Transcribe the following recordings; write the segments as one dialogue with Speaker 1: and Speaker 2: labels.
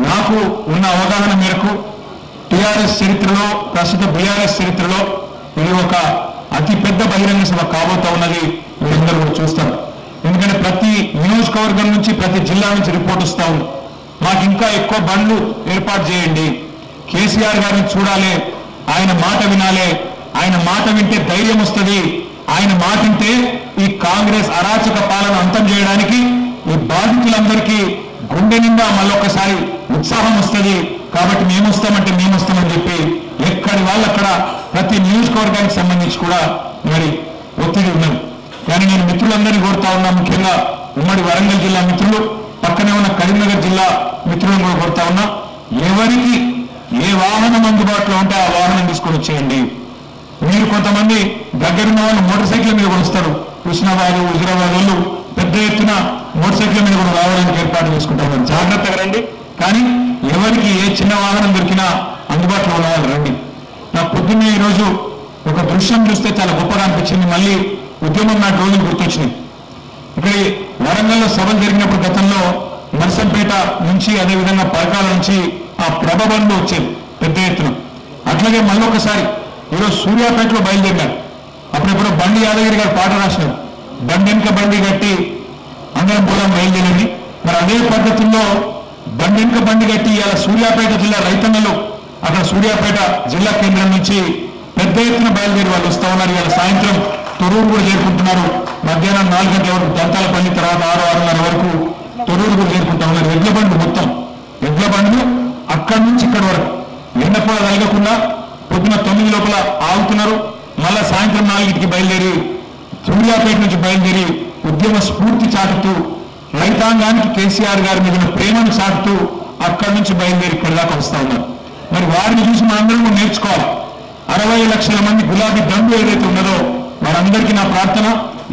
Speaker 1: నాకు ఉన్న అవగాహన మేరకు టీఆర్ఎస్ చరిత్రలో ప్రస్తుత బీఆర్ఎస్ చరిత్రలో ఇది ఒక అతిపెద్ద బహిరంగ సభ కాబోతా ఉన్నది. మీరందరూ కూడా చూస్తారు. ఎందుకంటే ప్రతి నియోజకవర్గం నుంచి ప్రతి జిల్లా నుంచి రిపోర్ట్ వస్తూ ఉంది. మాకు ఇంకా ఎక్కువ బండ్లు ఏర్పాటు చేయండి, కేసీఆర్ గారిని చూడాలి, ఆయన మాట వినాలి, ఆయన మాట వింటే ధైర్యం వస్తుంది, ఆయన మాట వింటే ఈ కాంగ్రెస్ అరాచక పాలన అంతం చేయడానికి ఈ బాధితులందరికీ గుండె నిండా మళ్ళొక్కసారి ఉత్సాహం వస్తుంది. కాబట్టి మేము వస్తామని చెప్పి ఎక్కడి వాళ్ళు అక్కడ ప్రతి నియోజకవర్గానికి సంబంధించి కూడా మరి ఒత్తిడి ఉన్నది. కానీ నేను మిత్రులందరినీ కోరుతా ఉన్నా, ముఖ్యంగా ఉమ్మడి వరంగల్ జిల్లా మిత్రులు, పక్కనే ఉన్న కరీంనగర్ జిల్లా మిత్రులను కూడా కోరుతా ఉన్నా, ఎవరికి ఏ వాహనం అందుబాటులో ఉంటే ఆ వాహనం తీసుకొని వచ్చేయండి. మీరు కొంతమంది దగ్గరున్న వాళ్ళు మోటార్ సైకిల్ మీద కూడా వస్తారు. హుస్నాబాద్, హుజురాబాద్ వాళ్ళు పెద్ద ఎత్తున మోటార్ సైకిల్ మీద కూడా రావడానికి ఏర్పాటు చేసుకుంటారు. జాగ్రత్తగా రండి. కానీ ఎవరికి ఏ చిన్న వాహనం దొరికినా అందుబాటులో ఉన్న వాళ్ళు రండి. నాకు పొద్దున్నే ఈరోజు ఒక దృశ్యం చూస్తే చాలా గొప్పగా అనిపించింది. మళ్ళీ ఉద్యమం నాటి రోజులు గుర్తొచ్చినాయి. ఇక్కడ వరంగల్లో సభలు జరిగినప్పుడు గతంలో నర్సంపేట నుంచి అదేవిధంగా పరకాల నుంచి ఆ ప్రభ బండ్లు వచ్చేది పెద్ద ఎత్తున. అట్లాగే మళ్ళొకసారి ఈరోజు సూర్యాపేటలో బయలుదేరారు. అప్పుడెప్పుడో బండి యాదగిరి గారు పాట రాసినారు, బండి వెనుక బండి కట్టి అందరం పోదాం బయలుదేరింది. మరి అదే పద్ధతుల్లో బండి వెనుక బండి కట్టి ఇలా సూర్యాపేట జిల్లా రైతన్నలు అక్కడ సూర్యాపేట జిల్లా కేంద్రం నుంచి పెద్ద ఎత్తున బయలుదేరి వాళ్ళు వస్తూ ఉన్నారు. ఇవాళ సాయంత్రం తొర్రూరు కూడా చేరుకుంటున్నారు. మధ్యాహ్నం 4 గంటల వరకు దంతాలపల్లి, తర్వాత 6-6:30 వరకు తొర్రూరు కూడా చేరుకుంటా ఉన్నారు. ఎడ్ల బండ్లు మొత్తం ఎడ్ల బండ్లు అక్కడి నుంచి ఇక్కడి వరకు ఎండ కూడా తగలకుండా పొద్దున 9 లోపల ఆగుతున్నారు. మళ్ళా సాయంత్రం 4కి బయలుదేరి సూర్యాపేట నుంచి బయలుదేరి ఉద్యమ స్ఫూర్తి చాటుతూ రైతాంగానికి కేసీఆర్ గారి మీద ప్రేమను చాటుతూ అక్కడి నుంచి బయలుదేరి ఇక్కడి దాకా వస్తూ ఉన్నారు. మరి వారిని చూసి మనందరం నేర్చుకోవాలి. 60 లక్షల మంది గులాబీ దండు ఏదైతే ఉన్నదో వారందరికీ నా ప్రార్థన,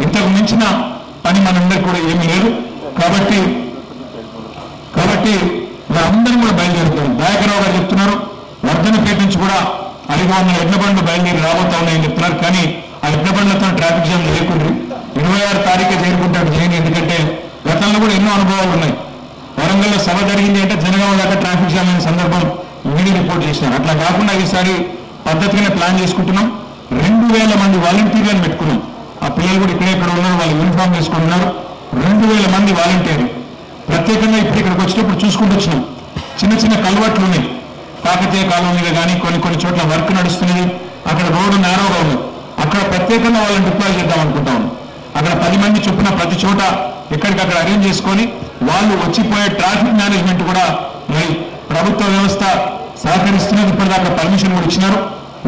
Speaker 1: ఇంతకు మించిన పని మనందరికీ కూడా ఏమీ లేదు. కాబట్టి మనందరం కూడా బయలుదేరుతాం. దయాకరావు గారు చెప్తున్నారు వర్ధనపేట నుంచి కూడా 500 ఎడ్ల బండ్లు బయలుదేరి రాబోతా ఉన్నాయని చెప్తున్నారు. కానీ ఆ ఎడ్ల బండ్లతో ట్రాఫిక్ జామ్ లేకుండా 26 తారీఖు చేరుకుంటాడు చేయండి. ఎందుకంటే గతంలో కూడా ఎన్నో అనుభవాలు ఉన్నాయి. వరంగల్లో సభ జరిగింది అంటే జనగామ దాకా ట్రాఫిక్ జామ్ అయిన సందర్భం మీడియా రిపోర్ట్ చేసినారు. అట్లా కాకుండా ఈసారి పద్ధతిగానే ప్లాన్ చేసుకుంటున్నాం. 2000 మంది వాలంటీర్లను పెట్టుకున్నాం. ఆ పిల్లలు కూడా ఇక్కడ ఉన్నారు, వాళ్ళు యూనిఫామ్ వేసుకుంటున్నారు. 2000 మంది వాలంటీర్లు ప్రత్యేకంగా ఇప్పుడు ఇక్కడికి వచ్చేటప్పుడు చూసుకుంటూ వచ్చినాం. చిన్న చిన్న కలవట్లు ఉన్నాయి. కాకతీయ కాలం మీద కానీ కొన్ని చోట్ల వర్క్ నడుస్తున్నది. అక్కడ రోడ్డు నేరోగా ఉంది. అక్కడ ప్రత్యేకంగా వాళ్ళని డిప్లాయ్ చేద్దాం అనుకుంటా ఉన్నాం. అక్కడ 10 మంది చొప్పున ప్రతి చోట ఎక్కడికక్కడ అరేంజ్ చేసుకొని వాళ్ళు వచ్చిపోయే ట్రాఫిక్ మేనేజ్మెంట్ కూడా మరి ప్రభుత్వ వ్యవస్థ సహకరిస్తున్నది. ఇప్పటిదాకా పర్మిషన్ కూడా ఇచ్చినారు.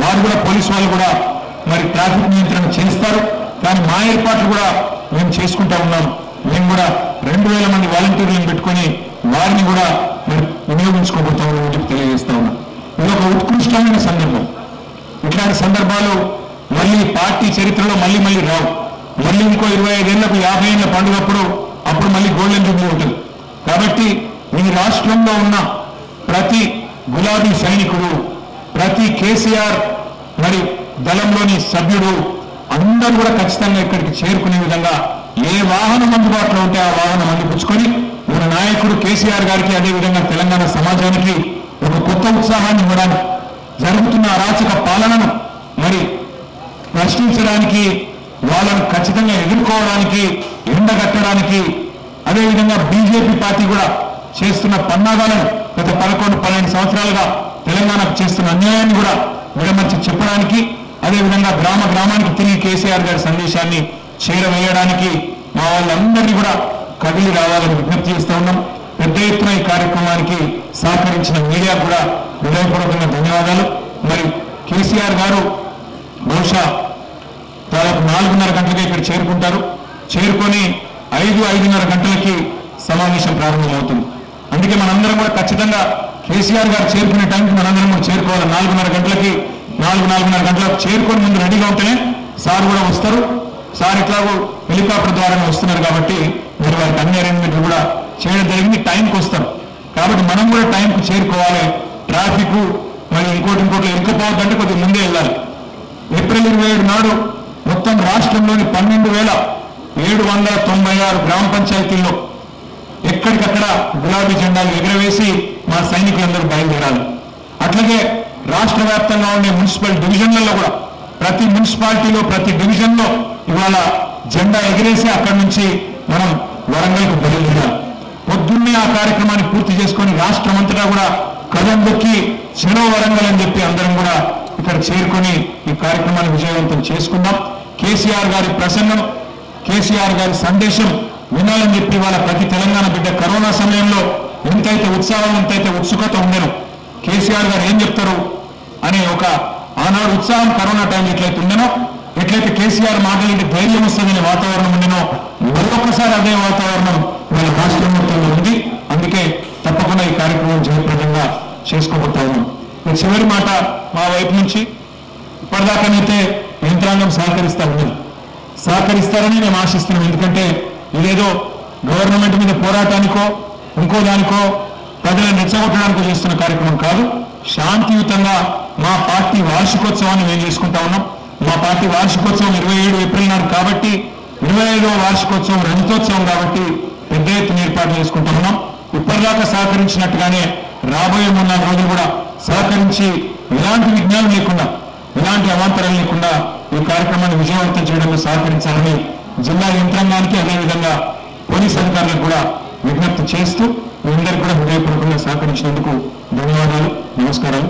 Speaker 1: వారు కూడా పోలీసు వాళ్ళు కూడా మరి ట్రాఫిక్ నియంత్రణ చేస్తారు. కానీ మా ఏర్పాట్లు కూడా మేము చేసుకుంటా ఉన్నాం. మేము కూడా 2000 మంది వాలంటీర్లను పెట్టుకొని వారిని కూడా మరి వినియోగించుకోబోతామని చెప్పి తెలియజేస్తా ఉన్నాం. ఇది ఒక ఉత్కృష్టమైన సందర్భం. ఇట్లాంటి సందర్భాలు మళ్ళీ పార్టీ చరిత్రలో మళ్ళీ రావు. మళ్ళీ ఇంకో 25 ఏళ్లకు 50 ఏళ్ల పండుగప్పుడు అప్పుడు మళ్ళీ గోల్డెన్ జూబ్లీ ఉంటుంది. కాబట్టి ఈ రాష్ట్రంలో ఉన్న ప్రతి గులాబీ సైనికుడు, ప్రతి కేసీఆర్ మరి దళంలోని సభ్యుడు అందరూ కూడా ఖచ్చితంగా ఇక్కడికి చేరుకునే విధంగా ఏ వాహనం అందుబాటులో ఉంటే ఆ వాహనం అందిపుచ్చుకొని మన నాయకుడు కేసీఆర్ గారికి అదేవిధంగా తెలంగాణ సమాజానికి ఒక కొత్త ఉత్సాహాన్ని ఇవ్వడానికి, జరుగుతున్న అరాచక పాలనను మరి ప్రశ్నించడానికి, వాళ్ళను ఖచ్చితంగా ఎదుర్కోవడానికి, ఎండగట్టడానికి, అదేవిధంగా బీజేపీ పార్టీ కూడా చేస్తున్న పన్నాగాలను గత 11-12 సంవత్సరాలుగా తెలంగాణకు చేస్తున్న అన్యాయాన్ని కూడా విడమర్చి చెప్పడానికి, అదేవిధంగా గ్రామానికి తిరిగి కేసీఆర్ గారి సందేశాన్ని చేరవేయడానికి మా వాళ్ళందరినీ కూడా కదిలి రావాలని విజ్ఞప్తి చేస్తూ ఉన్నాం. పెద్ద ఎత్తున ఈ కార్యక్రమానికి సహకరించిన మీడియా కూడా హృదయపూర్వకంగా ధన్యవాదాలు. మరి కేసీఆర్ గారు బహుశా దాదాపు 4:30 గంటలకి ఇక్కడ చేరుకుంటారు. చేరుకొని 5-5:30 గంటలకి సమావేశం ప్రారంభమవుతుంది. అందుకే మనందరం కూడా ఖచ్చితంగా కేసీఆర్ గారు చేరుకునే టైంకి మనందరం కూడా చేరుకోవాలి. 4:30 గంటలకి 4-4:30 గంటలకు చేరుకొని ముందు రెడీగా ఉంటేనే సార్ కూడా వస్తారు. సార్ ఇట్లాగో హెలికాప్టర్ ద్వారానే వస్తున్నారు కాబట్టి మరి వారికి అన్ని అరేంజ్మెంట్లు కూడా చేయడం జరిగింది. టైంకి వస్తారు కాబట్టి మనం కూడా టైంకి చేరుకోవాలి. ట్రాఫిక్ మరి ఇంకోటి ఇరుక్కుపోవద్దంటే కొద్దిగా ముందే వెళ్ళాలి. ఏప్రిల్ 27 నాడు మొత్తం రాష్ట్రంలోని 12,796 గ్రామ పంచాయతీల్లో ఎక్కడికక్కడ గులాబీ జెండాలు ఎగురవేసి మా సైనికులందరూ బయలుదేరాలి. అట్లాగే రాష్ట్ర వ్యాప్తంగా ఉండే మున్సిపల్ డివిజన్లలో కూడా ప్రతి మున్సిపాలిటీలో ప్రతి డివిజన్లో ఇవాళ జెండా ఎగిరేసి అక్కడి నుంచి మనం వరంగల్కు బయలుదేరాలి. పొద్దున్నే ఆ కార్యక్రమాన్ని పూర్తి చేసుకొని రాష్ట్రమంతటా కూడా కదం దొక్కి చెరో వరంగల్ అని చెప్పి అందరం కూడా ఇక్కడ చేరుకొని ఈ కార్యక్రమాన్ని విజయవంతం చేసుకుందాం. కేసీఆర్ గారి ప్రసంగం, కేసీఆర్ గారి సందేశం వినాలని చెప్పి వాళ్ళ ప్రతి తెలంగాణ బిడ్డ కరోనా సమయంలో ఎంతైతే ఉత్సాహం ఎంతైతే ఉత్సుకత ఉండేనో కేసీఆర్ గారు ఏం చెప్తారు అనే ఒక ఆనాడు ఉత్సాహం కరోనా టైం ఎట్లయితే ఉండేనో, ఎట్లయితే కేసీఆర్ మాటలంటే ధైర్యం వస్తుందనే వాతావరణం ఉండేనో మరొకసారి అదే వాతావరణం వాళ్ళ రాష్ట్రం మొత్తంలో ఉంది. అందుకే తప్పకుండా ఈ కార్యక్రమం జయప్రదంగా చేసుకోబోతా ఉన్నాం. చివరి మాట మా వైపు నుంచి ఇప్పటిదాకానైతే యంత్రాంగం సహకరిస్తారని మేము ఆశిస్తున్నాం. ఎందుకంటే ఇదేదో గవర్నమెంట్ మీద పోరాటానికో ఇంకో దానికో ప్రజలను రెచ్చగొట్టడానికో చేస్తున్న కార్యక్రమం కాదు. శాంతియుతంగా మా పార్టీ వార్షికోత్సవాన్ని మేము చేసుకుంటా ఉన్నాం. మా పార్టీ వార్షికోత్సవం 27 ఏప్రిల్ నాడు కాబట్టి 25వ వార్షికోత్సవం రజతోత్సవం కాబట్టి పెద్ద ఎత్తున ఏర్పాటు చేసుకుంటా ఉన్నాం. ఇప్పటిదాకా సహకరించినట్టుగానే రాబోయే 3-4 రోజులు కూడా సహకరించి ఎలాంటి విఘ్నాలు లేకుండా ఎలాంటి అవాంతరాలు లేకుండా ఈ కార్యక్రమాన్ని విజయవంతం చేయడంలో సహకరించాలని జిల్లా యంత్రాంగానికి అదేవిధంగా పోలీస్ అధికారులకు కూడా విజ్ఞప్తి చేస్తూ మీ అందరికీ కూడా హృదయపూర్వకంగా సహకరించినందుకు ధన్యవాదాలు, నమస్కారాలు.